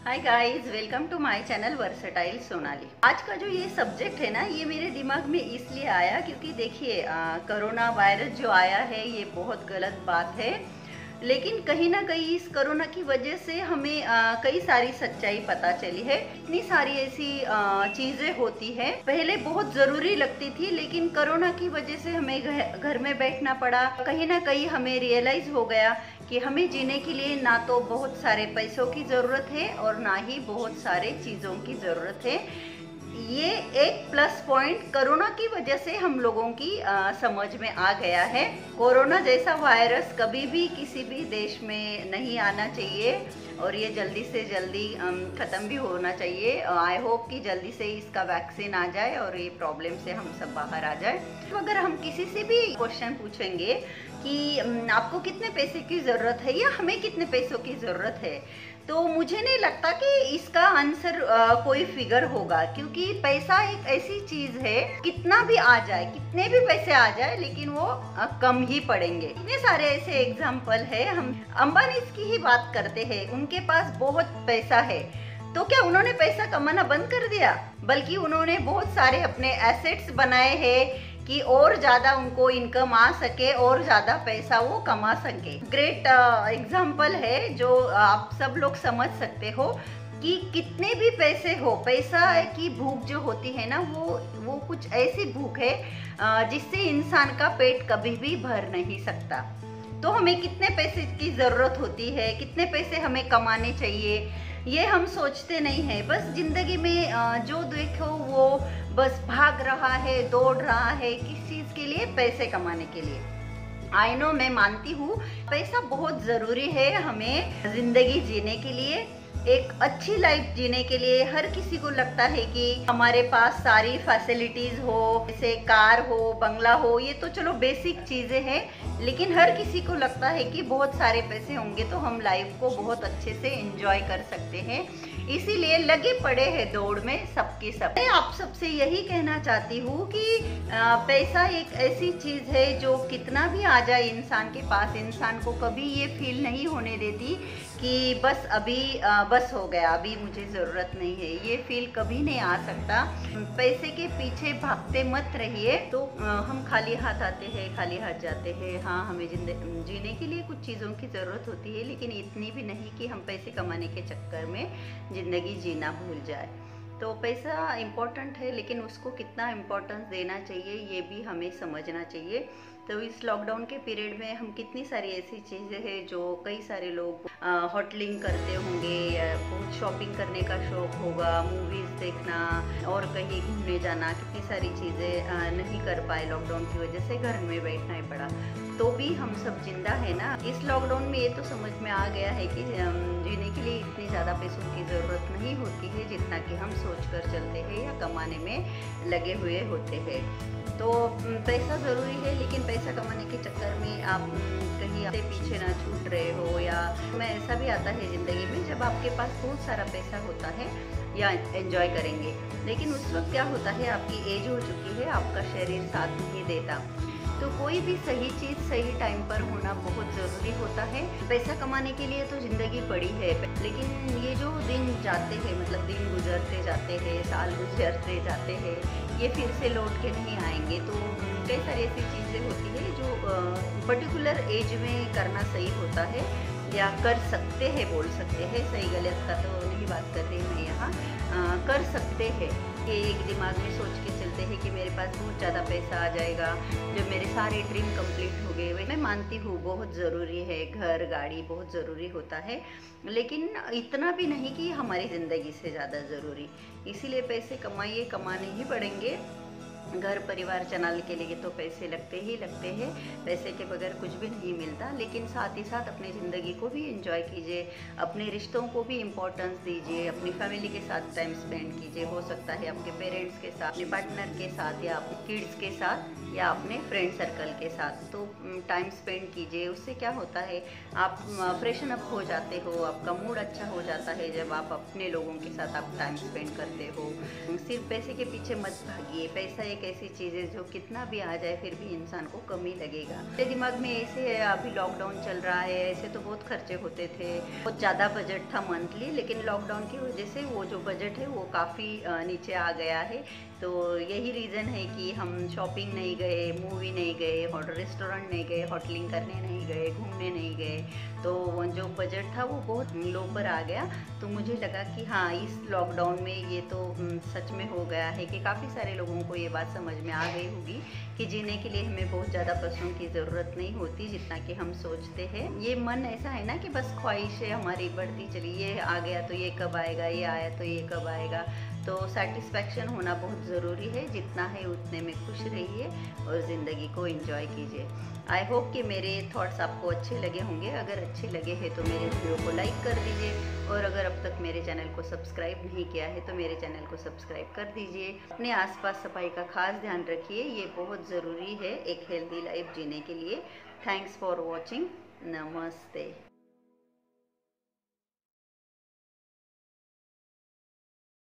Hi guys, welcome to my channel versatile Sonali. आज का जो ये सब्जेक्ट है ना, ये मेरे दिमाग में इसलिए आया क्योंकि देखिए कोरोना वायरस जो आया है ये बहुत गलत बात है। लेकिन कहीं ना कहीं इस कोरोना की वजह से हमें कई सारी सच्चाई पता चली है। इतनी सारी ऐसी चीजें होती है, पहले बहुत जरूरी लगती थी, लेकिन कोरोना की वजह से हमें घर में बैठना पड़ा। कहीं ना कहीं हमें रियलाइज हो गया कि हमें जीने के लिए ना तो बहुत सारे पैसों की ज़रूरत है और ना ही बहुत सारे चीज़ों की ज़रूरत है। ये एक प्लस पॉइंट कोरोना की वजह से हम लोगों की समझ में आ गया है। कोरोना जैसा वायरस कभी भी किसी भी देश में नहीं आना चाहिए और ये जल्दी से जल्दी ख़त्म भी होना चाहिए। आई होप कि जल्दी से इसका वैक्सीन आ जाए और ये प्रॉब्लम से हम सब बाहर आ जाए। तो अगर हम किसी से भी क्वेश्चन पूछेंगे कि आपको कितने पैसे की ज़रूरत है या हमें कितने पैसों की ज़रूरत है, तो मुझे नहीं लगता कि इसका आंसर कोई फिगर होगा, क्योंकि पैसा एक ऐसी चीज है, कितना भी आ जाए, कितने भी पैसे आ जाए, लेकिन वो कम ही पड़ेंगे। इतने सारे ऐसे एग्जाम्पल है। हम अंबानी की ही बात करते हैं, उनके पास बहुत पैसा है, तो क्या उन्होंने पैसा कमाना बंद कर दिया? बल्कि उन्होंने बहुत सारे अपने एसेट्स बनाए हैं कि और ज्यादा उनको इनकम आ सके और ज्यादा पैसा वो कमा सके। ग्रेट एग्जाम्पल है जो आप सब लोग समझ सकते हो कि कितने भी पैसे हो, पैसा की भूख जो होती है ना, वो कुछ ऐसी भूख है जिससे इंसान का पेट कभी भी भर नहीं सकता। तो हमें कितने पैसे की जरूरत होती है, कितने पैसे हमें कमाने चाहिए, ये हम सोचते नहीं है। बस जिंदगी में जो देखो वो बस भाग रहा है, दौड़ रहा है, किस चीज के लिए? पैसे कमाने के लिए। आई नो, मैं मानती हूँ पैसा बहुत जरूरी है हमें जिंदगी जीने के लिए, एक अच्छी लाइफ जीने के लिए। हर किसी को लगता है कि हमारे पास सारी फैसिलिटीज हो, जैसे कार हो, बंगला हो, ये तो चलो बेसिक चीजें हैं, लेकिन हर किसी को लगता है कि बहुत सारे पैसे होंगे तो हम लाइफ को बहुत अच्छे से एंजॉय कर सकते हैं। इसीलिए लगे पड़े हैं दौड़ में सबके सब। मैं आप सबसे यही कहना चाहती हूँ कि पैसा एक ऐसी चीज है जो कितना भी आ जाए इंसान के पास, इंसान को कभी ये फील नहीं होने देती कि बस अभी बस हो गया, अभी मुझे ज़रूरत नहीं है। ये फील कभी नहीं आ सकता। पैसे के पीछे भागते मत रहिए। तो हम खाली हाथ आते हैं, खाली हाथ जाते हैं। हाँ, हमें जीने के लिए कुछ चीज़ों की ज़रूरत होती है, लेकिन इतनी भी नहीं कि हम पैसे कमाने के चक्कर में ज़िंदगी जीना भूल जाए। तो पैसा इम्पोर्टेंट है, लेकिन उसको कितना इम्पोर्टेंस देना चाहिए ये भी हमें समझना चाहिए। तो इस लॉकडाउन के पीरियड में हम कितनी सारी ऐसी चीज़ें हैं जो कई सारे लोग होटलिंग करते होंगे या बहुत शॉपिंग करने का शौक होगा, मूवीज़ देखना और कहीं घूमने जाना, कितनी सारी चीज़ें नहीं कर पाए लॉकडाउन की वजह से, घर में बैठना ही पड़ा। तो भी हम सब जिंदा है ना। इस लॉकडाउन में ये तो समझ में आ गया है कि जीने के लिए इतनी ज़्यादा पैसों की ज़रूरत नहीं होती है जितना कि हम सोच कर चलते हैं या कमाने में लगे हुए होते हैं। तो पैसा ज़रूरी है, लेकिन पैसा कमाने के चक्कर में आप कहीं आपसे पीछे ना छूट रहे हो। या मैं ऐसा भी आता है ज़िंदगी में जब आपके पास बहुत सारा पैसा होता है या एंजॉय करेंगे, लेकिन उस वक्त क्या होता है, आपकी एज हो चुकी है, आपका शरीर साथ नहीं देता। तो कोई भी सही चीज़ सही टाइम पर होना बहुत ज़रूरी होता है। पैसा कमाने के लिए तो ज़िंदगी पड़ी है, लेकिन ये जो दिन जाते हैं, मतलब दिन गुजरते जाते हैं, साल गुजरते जाते हैं, ये फिर से लौट के नहीं आएंगे। तो कई सारी ऐसी चीज़ें होती है जो पर्टिकुलर एज में करना सही होता है या कर सकते हैं, बोल सकते हैं। सही गलत का तो नहीं बात कर रही मैं यहाँ, कर सकते हैं कि एक दिमाग में सोच के चलते हैं कि मेरे पास बहुत ज़्यादा पैसा आ जाएगा जब मेरे सारे ड्रीम कंप्लीट हो गए। मैं मानती हूँ बहुत ज़रूरी है, घर गाड़ी बहुत ज़रूरी होता है, लेकिन इतना भी नहीं कि हमारी ज़िंदगी से ज़्यादा ज़रूरी। इसीलिए पैसे कमाइए, कमाने ही पड़ेंगे। घर परिवार चलाने के लिए तो पैसे लगते ही लगते हैं, पैसे के बगैर कुछ भी नहीं मिलता। लेकिन साथ ही साथ अपनी ज़िंदगी को भी एंजॉय कीजिए, अपने रिश्तों को भी इम्पोर्टेंस दीजिए, अपनी फैमिली के साथ टाइम स्पेंड कीजिए। हो सकता है आपके पेरेंट्स के साथ, अपने पार्टनर के साथ, या अपने किड्स के साथ, या अपने फ्रेंड सर्कल के साथ। तो टाइम स्पेंड कीजिए। उससे क्या होता है, आप फ्रेशन अप हो जाते हो, आपका मूड अच्छा हो जाता है जब आप अपने लोगों के साथ आप टाइम स्पेंड करते हो। सिर्फ पैसे के पीछे मत भागिए। पैसा एक एक ऐसी चीज़ है जो कितना भी आ जाए फिर भी इंसान को कम ही लगेगा। मेरे दिमाग में ऐसे है, अभी लॉकडाउन चल रहा है, ऐसे तो बहुत खर्चे होते थे, बहुत ज़्यादा बजट था मंथली, लेकिन लॉकडाउन की वजह से वो जो बजट है वो काफ़ी नीचे आ गया है। तो यही रीज़न है कि हम शॉपिंग नहीं गए, मूवी नहीं गए, होटल रेस्टोरेंट नहीं गए, होटलिंग करने नहीं गए, घूमने नहीं गए, तो जो बजट था वो बहुत लो पर आ गया। तो मुझे लगा कि हाँ, इस लॉकडाउन में ये तो सच में हो गया है कि काफ़ी सारे लोगों को ये बात समझ में आ गई होगी कि जीने के लिए हमें बहुत ज़्यादा पैसों की ज़रूरत नहीं होती जितना कि हम सोचते हैं। ये मन ऐसा है ना कि बस ख्वाहिशें हमारी बढ़ती चली, ये आ गया तो ये कब आएगा, ये आया तो ये कब आएगा। तो सेटिस्फेक्शन होना बहुत ज़रूरी है, जितना है उतने में खुश रहिए और ज़िंदगी को एंजॉय कीजिए। आई होप कि मेरे थॉट्स आपको अच्छे लगे होंगे। अगर अच्छे लगे हैं तो मेरे वीडियो को लाइक कर दीजिए, और अगर अब तक मेरे चैनल को सब्सक्राइब नहीं किया है तो मेरे चैनल को सब्सक्राइब कर दीजिए। अपने आसपास सफाई का खास ध्यान रखिए, ये बहुत ज़रूरी है एक हेल्दी लाइफ जीने के लिए। Thanks for watching. नमस्ते।